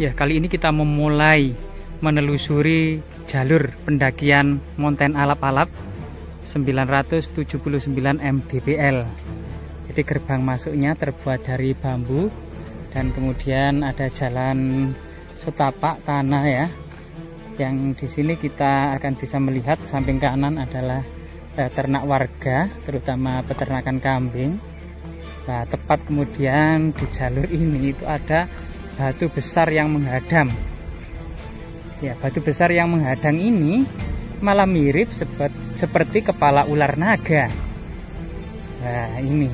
Ya, kali ini kita memulai menelusuri jalur pendakian Monten Alap-Alap 979 mdpl. Jadi gerbang masuknya terbuat dari bambu dan kemudian ada jalan setapak tanah ya. Yang di sini kita akan bisa melihat samping kanan adalah ternak warga, terutama peternakan kambing. Nah, tepat kemudian di jalur ini itu ada batu besar yang menghadang. Ya, batu besar yang menghadang ini malah mirip seperti kepala ular naga. Nah, ini.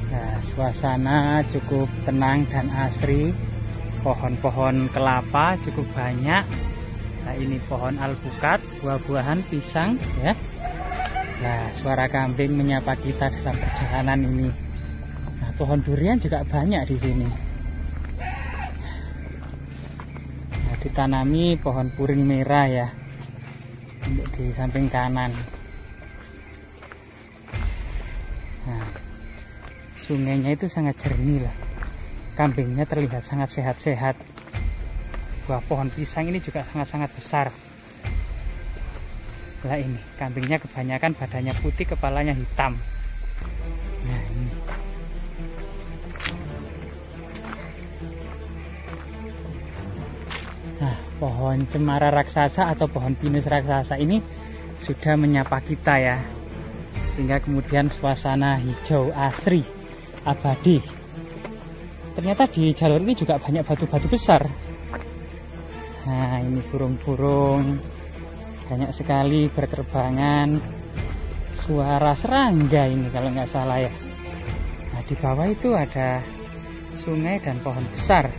Nah, suasana cukup tenang dan asri. Pohon-pohon kelapa cukup banyak. Nah, ini pohon alpukat, buah-buahan pisang ya. Nah, suara kambing menyapa kita dalam perjalanan ini. Nah, pohon durian juga banyak di sini. Nah, ditanami pohon puring merah ya, untuk di samping kanan. Nah, sungainya itu sangat jernih lah. Kambingnya terlihat sangat sehat-sehat. Buah pohon pisang ini juga sangat-sangat besar. Nah, ini kambingnya kebanyakan badannya putih, kepalanya hitam. Nah, ini. Nah, pohon cemara raksasa atau pohon pinus raksasa ini sudah menyapa kita ya. Sehingga kemudian suasana hijau asri, abadi. Ternyata di jalur ini juga banyak batu-batu besar. Nah, ini burung-burung banyak sekali berterbangan. Suara serangga ini kalau nggak salah ya. Nah, di bawah itu ada sungai dan pohon besar.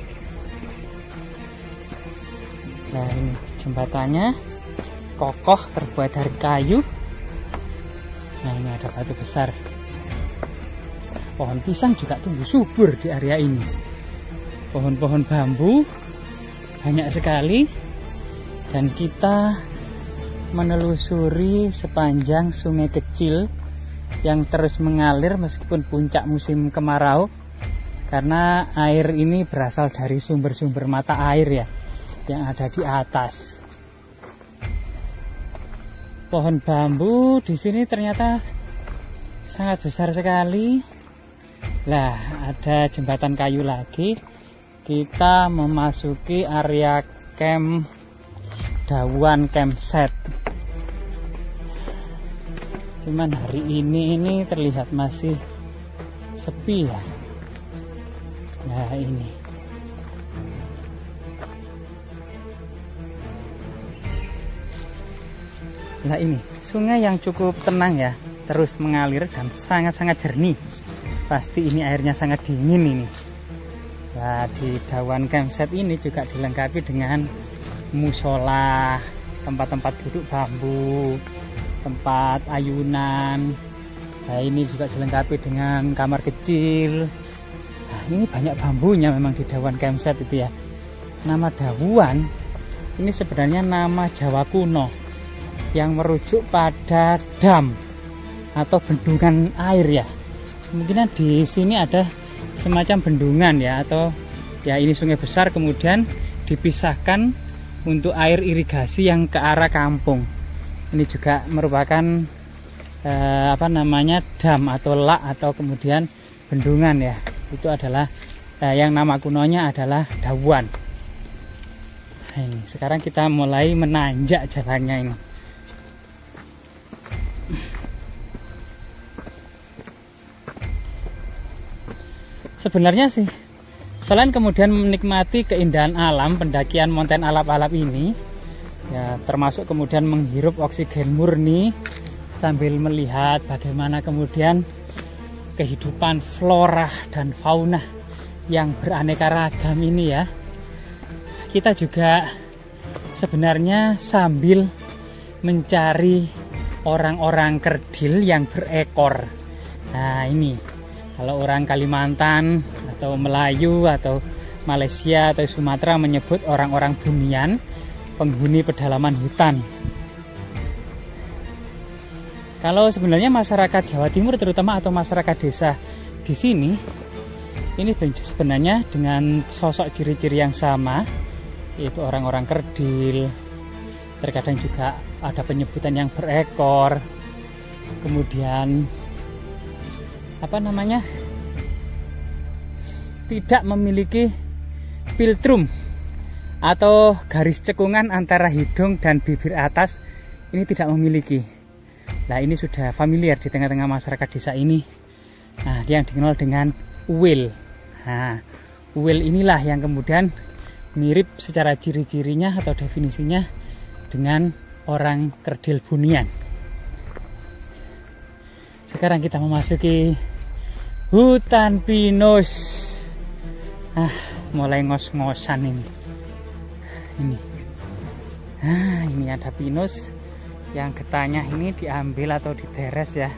Nah, ini jembatannya kokoh, terbuat dari kayu. Nah, ini ada batu besar. Pohon pisang juga tumbuh subur di area ini. Pohon-pohon bambu banyak sekali. Dan kita menelusuri sepanjang sungai kecil yang terus mengalir meskipun puncak musim kemarau, karena air ini berasal dari sumber-sumber mata air ya yang ada di atas. Pohon bambu di sini ternyata sangat besar sekali. Lah, ada jembatan kayu lagi. Kita memasuki area camp Dawan Campsite. Cuman hari ini terlihat masih sepi ya. Nah, ini. Nah, ini sungai yang cukup tenang ya, terus mengalir dan sangat-sangat jernih. Pasti ini airnya sangat dingin ini. Nah, di Dawan Campsite ini juga dilengkapi dengan musola, tempat-tempat duduk bambu, tempat ayunan. Nah, ini juga dilengkapi dengan kamar kecil. Nah, ini banyak bambunya memang di Dawan Campsite itu ya. Nama Dawan ini sebenarnya nama Jawa kuno yang merujuk pada dam atau bendungan air ya. Kemungkinan di sini ada semacam bendungan ya, atau ya ini sungai besar kemudian dipisahkan untuk air irigasi yang ke arah kampung. Ini juga merupakan dam atau lak atau kemudian bendungan ya. Itu adalah yang nama kunonya adalah Dawan. Nah, ini sekarang kita mulai menanjak jalannya ini. Sebenarnya sih, selain kemudian menikmati keindahan alam pendakian Monten Alap-Alap ini, ya termasuk kemudian menghirup oksigen murni sambil melihat bagaimana kemudian kehidupan flora dan fauna yang beraneka ragam ini ya. Kita juga sebenarnya sambil mencari orang-orang kerdil yang berekor. Nah, ini. Kalau orang Kalimantan atau Melayu atau Malaysia atau Sumatera menyebut orang-orang bunian, penghuni pedalaman hutan. Kalau sebenarnya masyarakat Jawa Timur terutama atau masyarakat desa di sini Ini sebenarnya dengan sosok ciri-ciri yang sama, yaitu orang-orang kerdil. Terkadang juga ada penyebutan yang berekor. Kemudian apa namanya? Tidak memiliki filtrum atau garis cekungan antara hidung dan bibir atas, ini tidak memiliki. Nah, ini sudah familiar di tengah-tengah masyarakat desa ini. Nah, dia yang dikenal dengan uwil. Nah, uwil inilah yang kemudian mirip secara ciri-cirinya atau definisinya dengan orang kerdil Bunian. Sekarang kita memasuki hutan pinus. Mulai ngos-ngosan ini. Ini ada pinus yang getahnya ini diambil atau dideres ya.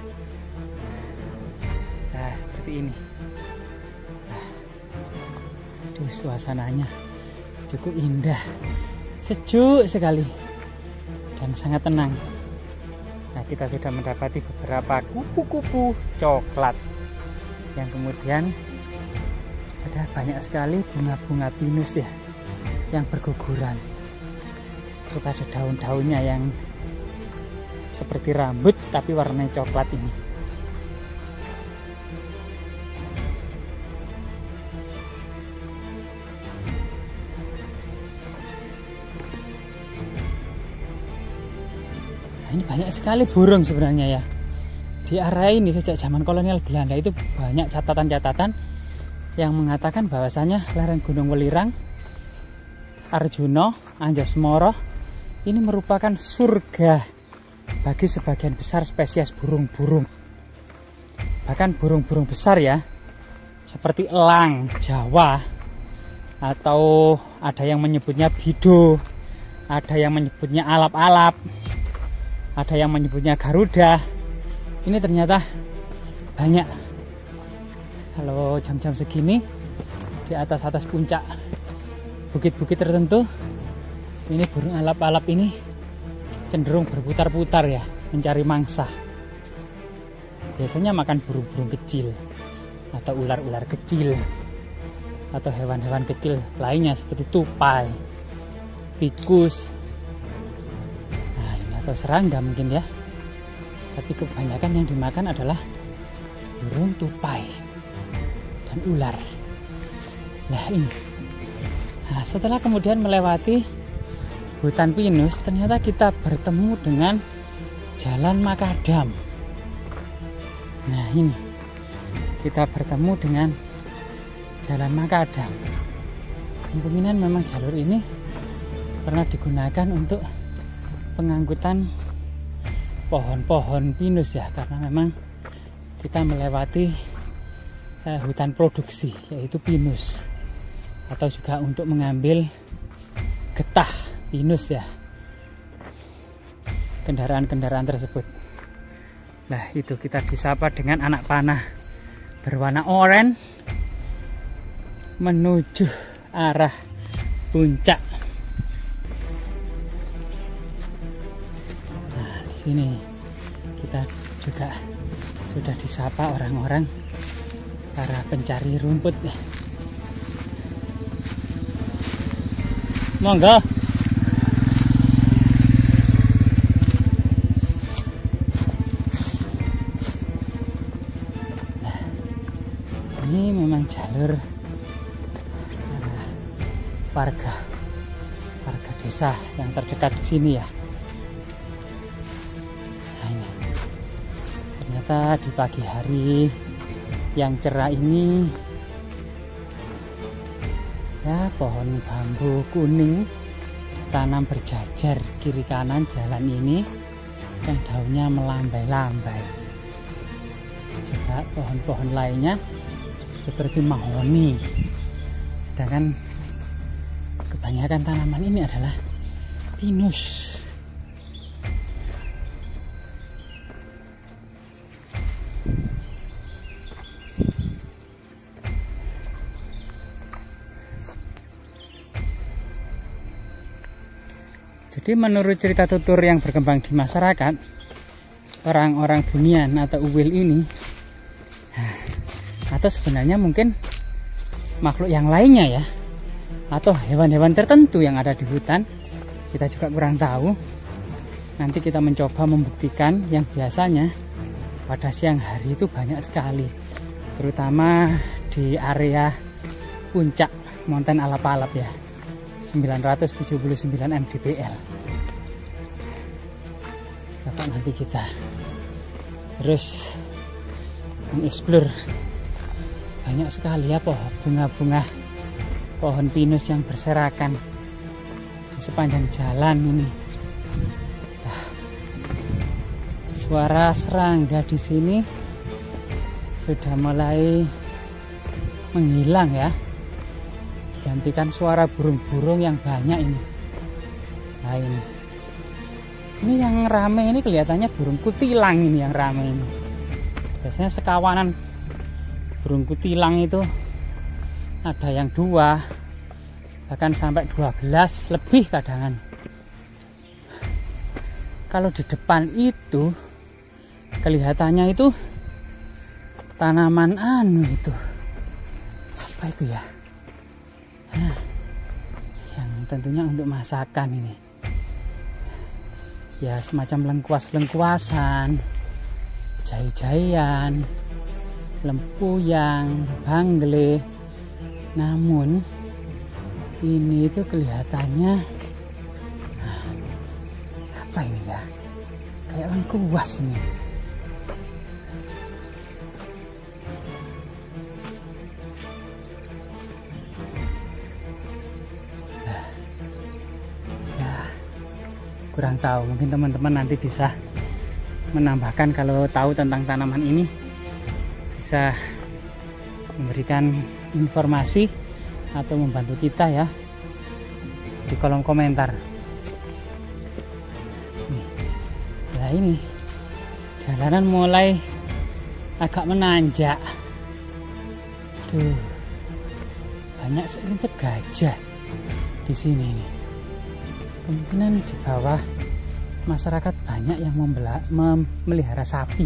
Nah, seperti ini. Aduh, suasananya cukup indah, sejuk sekali dan sangat tenang. Nah, kita sudah mendapati beberapa kupu-kupu coklat yang kemudian ada banyak sekali bunga-bunga pinus ya yang berguguran, serta ada daun-daunnya yang seperti rambut tapi warnanya coklat ini. Nah, ini banyak sekali burung sebenarnya ya. Di area ini sejak zaman kolonial Belanda itu banyak catatan-catatan yang mengatakan bahwasanya lereng Gunung Welirang, Arjuna, Anjasmara ini merupakan surga bagi sebagian besar spesies burung-burung. Bahkan burung-burung besar ya, seperti elang Jawa, atau ada yang menyebutnya bido, ada yang menyebutnya alap-alap, ada yang menyebutnya Garuda. Ini ternyata banyak. Kalau jam-jam segini di atas puncak bukit-bukit tertentu, ini burung alap-alap ini cenderung berputar-putar ya, mencari mangsa. Biasanya makan burung-burung kecil atau ular-ular kecil atau hewan-hewan kecil lainnya seperti tupai, tikus, nah ini atau serangga mungkin ya. Tapi kebanyakan yang dimakan adalah burung tupai dan ular. Nah ini. Nah, setelah kemudian melewati hutan pinus, ternyata kita bertemu dengan jalan makadam. Nah ini, kita bertemu dengan jalan makadam. Kemungkinan memang jalur ini pernah digunakan untuk pengangkutan pohon-pohon pinus ya, karena memang kita melewati hutan produksi, yaitu pinus, atau juga untuk mengambil getah pinus ya, kendaraan-kendaraan tersebut. Nah itu kita disapa dengan anak panah berwarna oranye menuju arah puncak. Nah di sini kita juga sudah disapa orang-orang para pencari rumput ya. Monggo. Nah, ini memang jalur warga desa yang terdekat di sini ya. Nah, ini. Ternyata di pagi hari yang cerah ini ya, pohon bambu kuning tanam berjajar kiri kanan jalan ini yang daunnya melambai-lambai. Juga pohon-pohon lainnya seperti mahoni. Sedangkan kebanyakan tanaman ini adalah pinus. Jadi menurut cerita tutur yang berkembang di masyarakat, orang-orang Bunian atau Uwil ini, atau sebenarnya mungkin makhluk yang lainnya ya, atau hewan-hewan tertentu yang ada di hutan, kita juga kurang tahu. Nanti kita mencoba membuktikan yang biasanya pada siang hari itu banyak sekali, terutama di area puncak Mountain Alap-Alap ya, 979 mdpl. Coba nanti kita terus mengeksplor. Banyak sekali ya bunga-bunga pohon pinus yang berserakan di sepanjang jalan ini. Suara serangga di sini sudah mulai menghilang ya, digantikan suara burung-burung yang banyak ini. Nah ini yang rame ini kelihatannya burung kutilang ini yang rame ini. Biasanya sekawanan burung kutilang itu ada yang 2, bahkan sampai 12 lebih kadangan. Kalau di depan itu kelihatannya itu tanaman itu apa itu ya? Nah, yang tentunya untuk masakan ini ya, semacam lengkuas-lengkuasan, jahe-jahean, lempuyang, bangle. Namun ini itu kelihatannya apa ini ya, kayak lengkuas ini. Kurang tahu, mungkin teman-teman nanti bisa menambahkan kalau tahu tentang tanaman ini, bisa memberikan informasi atau membantu kita ya di kolom komentar. Nah ini jalanan mulai agak menanjak. Tuh, banyak serumput gajah di sini nih. Kemungkinan di bawah masyarakat banyak yang memelihara sapi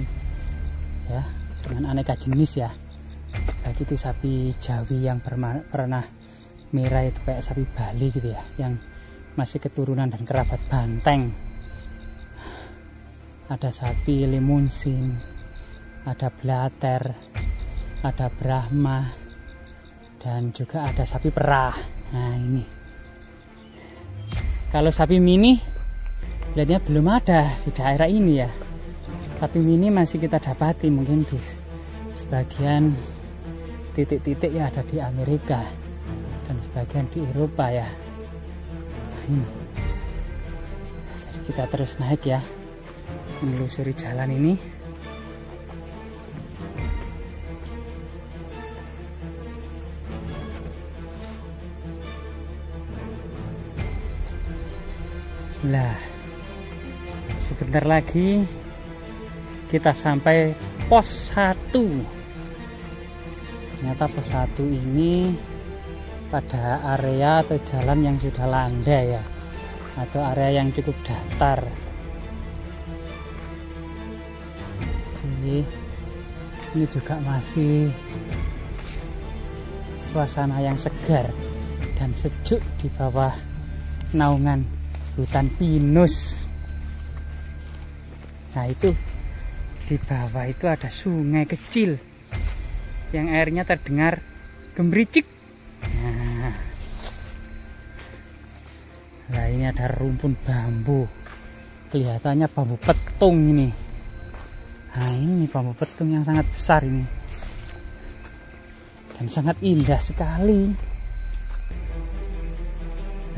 ya, dengan aneka jenis ya, baik itu sapi Jawi yang pernah merah itu kayak sapi Bali gitu ya, yang masih keturunan dan kerabat banteng. Ada sapi limunsin, ada blater, ada Brahma, dan juga ada sapi perah. Nah ini kalau sapi mini kelihatannya belum ada di daerah ini ya. Sapi mini masih kita dapati mungkin di sebagian titik-titik yang ada di Amerika dan sebagian di Eropa ya. Jadi kita terus naik ya, menelusuri jalan ini. Lah, sebentar lagi kita sampai pos 1. Ternyata pos 1 ini pada area atau jalan yang sudah landai ya, atau area yang cukup datar. Jadi ini juga masih suasana yang segar dan sejuk di bawah naungan hutan pinus. Nah itu di bawah itu ada sungai kecil yang airnya terdengar gemericik. Nah ini ada rumpun bambu, kelihatannya bambu petung ini. Nah ini bambu petung yang sangat besar ini dan sangat indah sekali.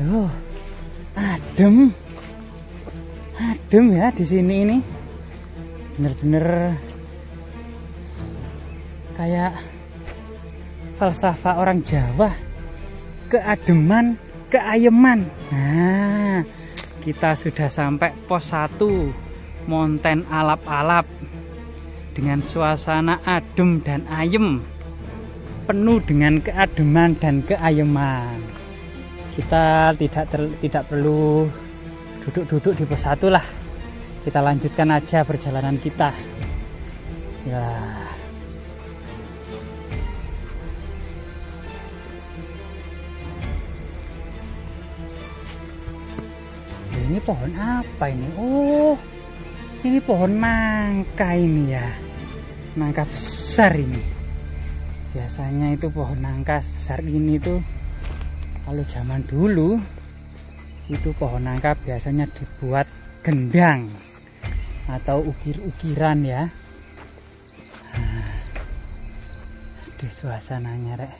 Oh, adem ya di sini ini, bener-bener kayak falsafah orang Jawa, keademan, keayeman. Nah, kita sudah sampai pos 1 Mountain Alap-Alap dengan suasana adem dan ayem, penuh dengan keademan dan keayeman. Kita tidak perlu duduk-duduk di pos 1 lah. Kita lanjutkan aja perjalanan kita. Ya. ini pohon apa ini? Oh, ini pohon nangka ini ya. Nangka besar ini. Biasanya itu pohon nangka sebesar ini tuh, kalau zaman dulu itu pohon nangka biasanya dibuat gendang atau ukir-ukiran ya. Aduh, suasananya rek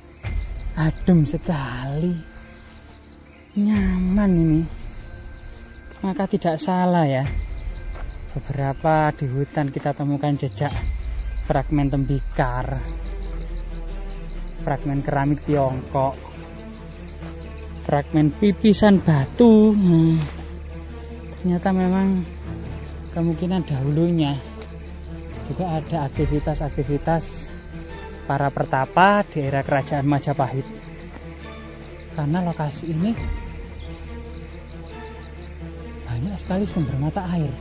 adem sekali, nyaman ini. Maka tidak salah ya, beberapa di hutan kita temukan jejak fragmen tembikar, fragmen keramik Tiongkok, fragmen pipisan batu. Ternyata memang kemungkinan dahulunya juga ada aktivitas-aktivitas para pertapa di era kerajaan Majapahit. Karena lokasi ini banyak sekali sumber mata air.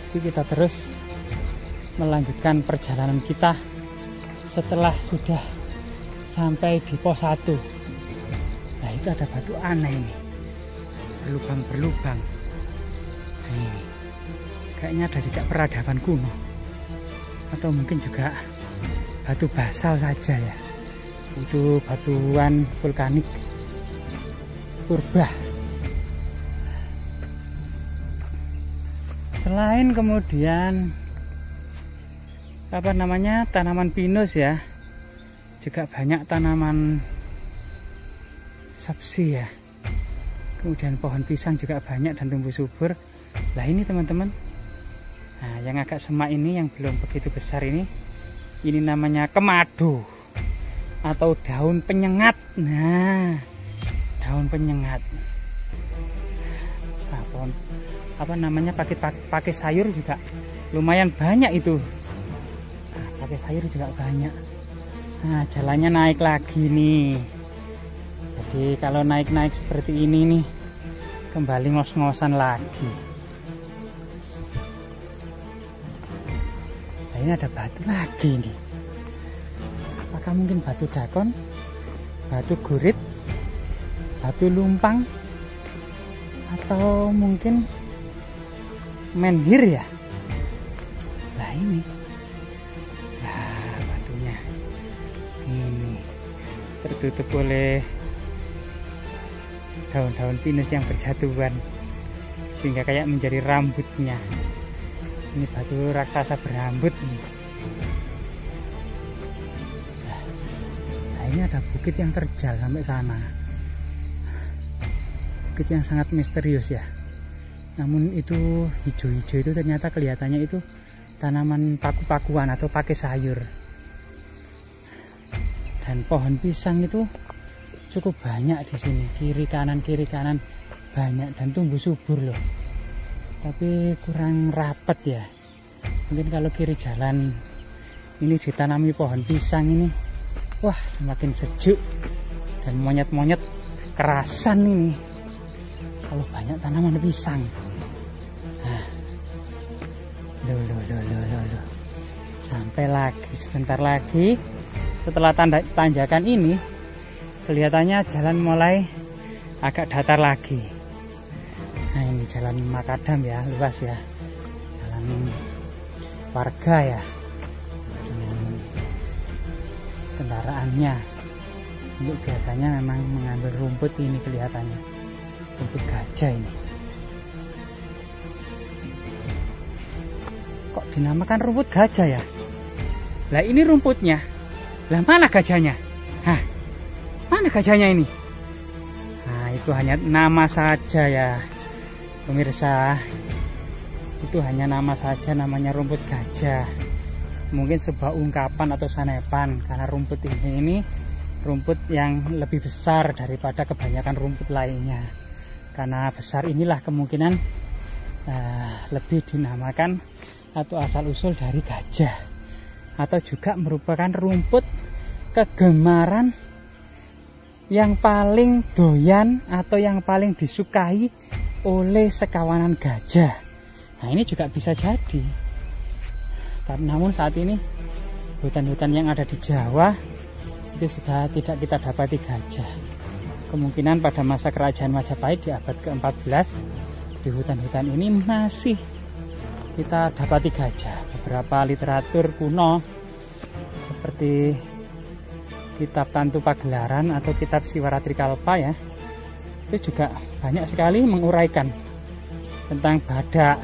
Jadi kita terus melanjutkan perjalanan kita setelah sudah sampai di pos 1. Nah, itu ada batu aneh ini, berlubang-berlubang. Nah, ini kayaknya ada jejak peradaban kuno, atau mungkin juga batu basal saja ya. Itu batuan vulkanik purba. Selain kemudian tanaman pinus ya, juga banyak tanaman sabsi ya. Kemudian pohon pisang juga banyak dan tumbuh subur. Lah ini teman-teman, nah yang agak semak ini, yang belum begitu besar ini namanya kemado atau daun penyengat. Nah, daun penyengat. Nah, pohon pakai sayur juga lumayan banyak itu. Nah, pakai sayur juga banyak. Nah, jalannya naik lagi nih. Jadi kalau naik-naik seperti ini nih, kembali ngos-ngosan lagi. Nah, ini ada batu lagi nih. Apakah mungkin batu dakon, batu gurit, batu lumpang, atau mungkin menhir ya? Nah ini, nah batunya ini tertutup oleh daun-daun pinus yang berjatuhan sehingga kayak menjadi rambutnya. Ini batu raksasa berambut nih. Nah, ini ada bukit yang terjal sampai sana. Bukit yang sangat misterius ya. Namun itu hijau-hijau itu ternyata kelihatannya itu tanaman paku-pakuan atau pakai sayur. Dan pohon pisang itu cukup banyak di sini, kiri kanan banyak dan tumbuh subur loh. Tapi kurang rapat ya. Mungkin kalau kiri jalan ini ditanami pohon pisang ini, wah semakin sejuk dan monyet-monyet kerasan ini kalau banyak tanaman pisang. Loh. Sampai lagi, sebentar lagi setelah tanjakan ini kelihatannya jalan mulai agak datar lagi. Nah ini jalan makadam ya, luas ya, jalan warga ya, kendaraannya. Untuk biasanya memang mengambil rumput ini, kelihatannya rumput gajah ini. Kok dinamakan rumput gajah ya? Lah ini rumputnya, lah mana gajahnya? Hah, mana gajahnya ini? Nah itu hanya nama saja ya pemirsa, itu hanya nama saja, namanya rumput gajah. Mungkin sebuah ungkapan atau sanepan, karena rumput ini rumput yang lebih besar daripada kebanyakan rumput lainnya. Karena besar inilah kemungkinan lebih dinamakan atau asal usul dari gajah, atau juga merupakan rumput kegemaran yang paling doyan atau yang paling disukai oleh sekawanan gajah. Nah ini juga bisa jadi. Namun saat ini hutan-hutan yang ada di Jawa itu sudah tidak kita dapati gajah. kemungkinan pada masa kerajaan Majapahit di abad ke-14 di hutan-hutan ini masih kita dapati gajah. Beberapa literatur kuno seperti kitab Tantu Pagelaran atau kitab Siwaratrikalpa ya, itu juga banyak sekali menguraikan tentang badak,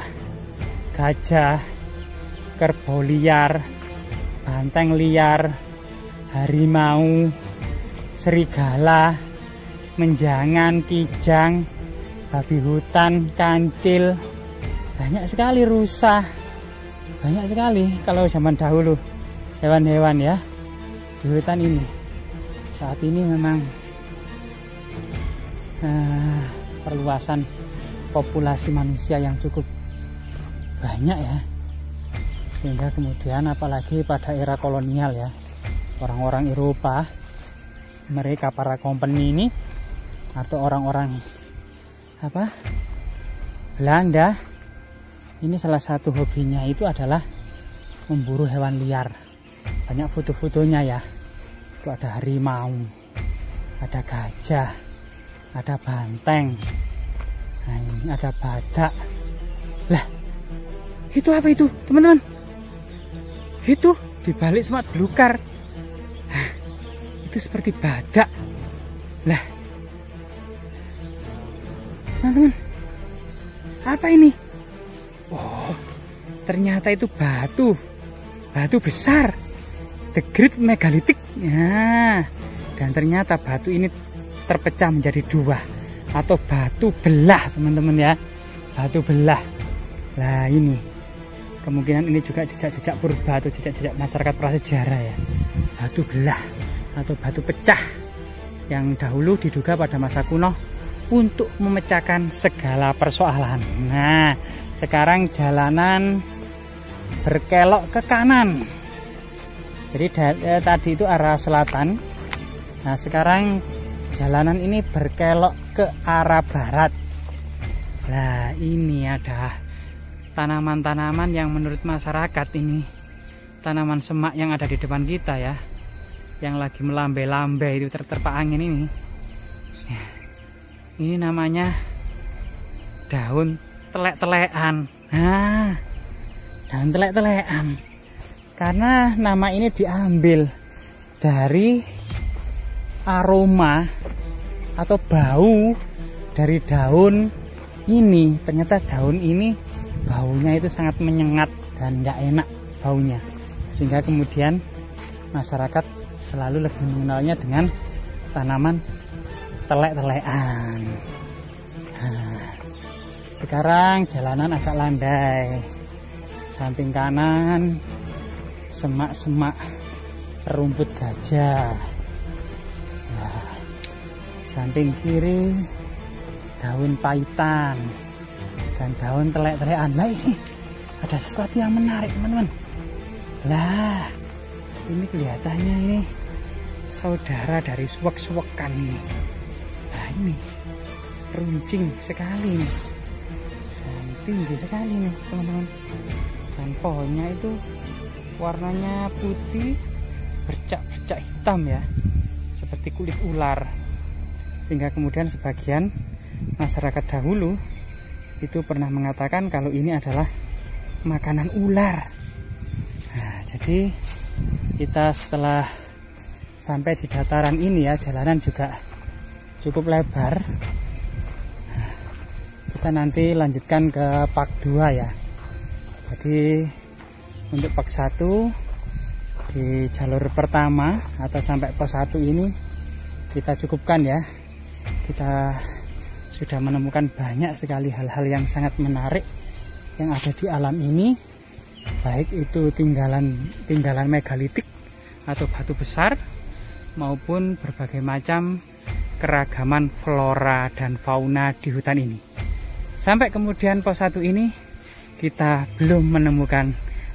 gajah, kerbau liar, banteng liar, harimau, serigala, menjangan, kijang, babi hutan, kancil, banyak sekali rusa, banyak sekali kalau zaman dahulu hewan-hewan ya di hutan ini. Saat ini memang perluasan populasi manusia yang cukup banyak ya, sehingga kemudian apalagi pada era kolonial ya, orang-orang Eropa, mereka para company ini atau orang-orang Belanda ini salah satu hobinya itu adalah memburu hewan liar. Banyak foto-fotonya ya, itu ada harimau, ada gajah, ada banteng, nah ini ada badak. Lah, itu apa itu teman-teman? Itu dibalik semak belukar. Nah, itu seperti badak. Lah, teman-teman, apa ini? Oh, ternyata itu batu besar, the Great Megalithic. Nah, dan ternyata batu ini terpecah menjadi dua atau batu belah teman-teman ya, batu belah. Nah ini kemungkinan ini juga jejak-jejak purba atau jejak-jejak masyarakat prasejarah ya, batu belah atau batu pecah yang dahulu diduga pada masa kuno untuk memecahkan segala persoalan. Nah, sekarang jalanan berkelok ke kanan. Jadi tadi itu arah selatan. Nah, sekarang jalanan ini berkelok ke arah barat. Nah, ini ada tanaman-tanaman yang menurut masyarakat ini tanaman semak yang ada di depan kita ya, yang lagi melambai-lambai itu terterpa angin ini. Ini namanya daun telek-telekan. Nah, daun telek-telekan. Karena nama ini diambil dari aroma atau bau dari daun ini. Ternyata daun ini baunya itu sangat menyengat dan nggak enak baunya, sehingga kemudian masyarakat selalu lebih mengenalnya dengan tanaman telek-telekan. Nah, sekarang jalanan agak landai. Samping kanan semak-semak rumput gajah. Nah, samping kiri daun paitan dan daun telek-telekan. Lah, ini ada sesuatu yang menarik teman-teman. Lah, ini kelihatannya ini saudara dari suwek-suwekan ini. Nah, ini runcing sekali nih, dan tinggi sekali nih teman-teman. Dan pohonnya itu warnanya putih bercak-bercak hitam ya, seperti kulit ular, sehingga kemudian sebagian masyarakat dahulu itu pernah mengatakan kalau ini adalah makanan ular. Nah, jadi kita setelah sampai di dataran ini ya, jalanan juga cukup lebar. Nah, kita nanti lanjutkan ke Pak 2 ya. Jadi untuk Pak 1 di jalur pertama atau sampai pos 1 ini kita cukupkan ya. Kita sudah menemukan banyak sekali hal-hal yang sangat menarik yang ada di alam ini, baik itu tinggalan megalitik atau batu besar maupun berbagai macam keragaman flora dan fauna di hutan ini. Sampai kemudian pos 1 ini kita belum menemukan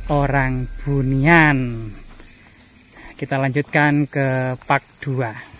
orang bunian. Kita lanjutkan ke Pak 2.